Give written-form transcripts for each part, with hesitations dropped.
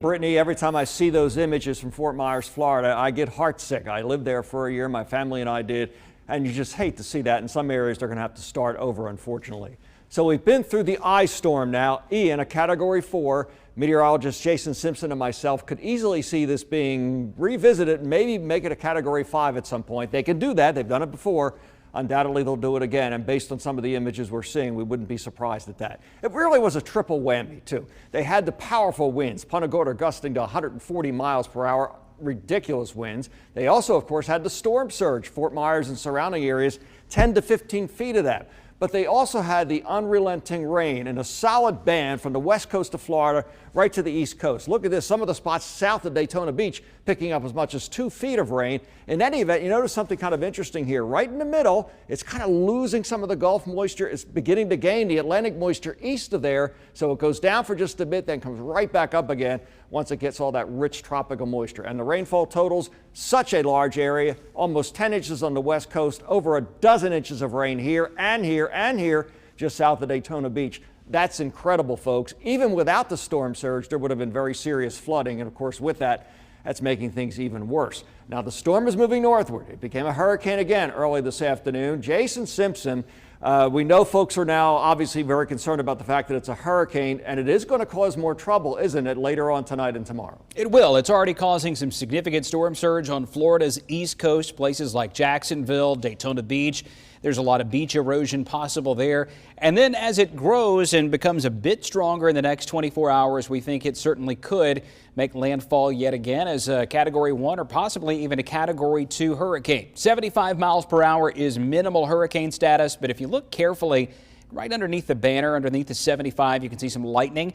Brittany, every time I see those images from Fort Myers, Florida, I get heartsick. I lived there for a year, my family and I did, and you just hate to see that. In some areas, they're going to have to start over, unfortunately. So we've been through the ice storm now. Ian, a Category 4. Meteorologist Jason Simpson and myself could easily see this being revisited, maybe make it a Category 5 at some point. They can do that. They've done it before. Undoubtedly, they'll do it again, and based on some of the images we're seeing, we wouldn't be surprised at that. It really was a triple whammy, too. They had the powerful winds, Punta Gorda gusting to 140 miles per hour, ridiculous winds. They also, of course, had the storm surge, Fort Myers and surrounding areas, 10 to 15 feet of that. But they also had the unrelenting rain in a solid band from the west coast of Florida right to the east coast. Look at this. Some of the spots south of Daytona Beach picking up as much as 2 feet of rain. In any event, you notice something kind of interesting here. Right in the middle, it's kind of losing some of the Gulf moisture. It's beginning to gain the Atlantic moisture east of there. So it goes down for just a bit, then comes right back up again once it gets all that rich tropical moisture. And the rainfall totals, such a large area, almost 10 inches on the west coast, over a dozen inches of rain here and here and here just south of Daytona Beach. That's incredible, folks. Even without the storm surge, there would have been very serious flooding. And of course, with that, that's making things even worse. Now, the storm is moving northward. It became a hurricane again early this afternoon. Jason Simpson, we know folks are now obviously very concerned about the fact that it's a hurricane, and it is going to cause more trouble, isn't it, later on tonight and tomorrow? It will. It's already causing some significant storm surge on Florida's east coast, places like Jacksonville, Daytona Beach. There's a lot of beach erosion possible there. And then as it grows and becomes a bit stronger in the next 24 hours, we think it certainly could make landfall yet again as a Category 1 or possibly even a Category 2 hurricane. 75 miles per hour is minimal hurricane status, but if you look carefully, right underneath the banner, underneath the 75, you can see some lightning.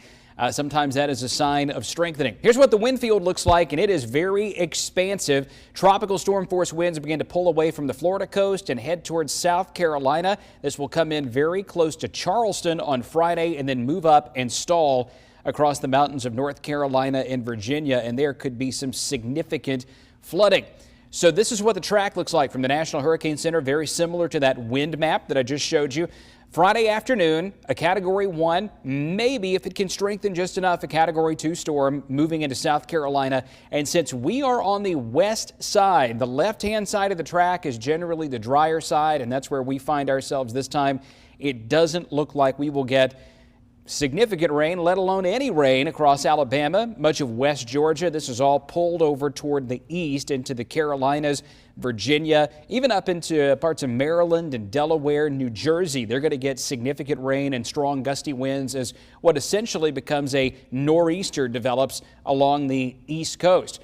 Sometimes that is a sign of strengthening. Here's what the wind field looks like, and it is very expansive. Tropical storm force winds begin to pull away from the Florida coast and head towards South Carolina. This will come in very close to Charleston on Friday and then move up and stall across the mountains of North Carolina and Virginia, and there could be some significant flooding. So this is what the track looks like from the National Hurricane Center, very similar to that wind map that I just showed you. Friday afternoon, a Category 1, maybe if it can strengthen just enough, a Category 2 storm moving into South Carolina. And since we are on the west side, the left-hand side of the track is generally the drier side, and that's where we find ourselves this time. It doesn't look like we will get significant rain, let alone any rain across Alabama, much of West Georgia. This is all pulled over toward the east into the Carolinas, Virginia, even up into parts of Maryland and Delaware, New Jersey. They're going to get significant rain and strong gusty winds as what essentially becomes a nor'easter develops along the east coast.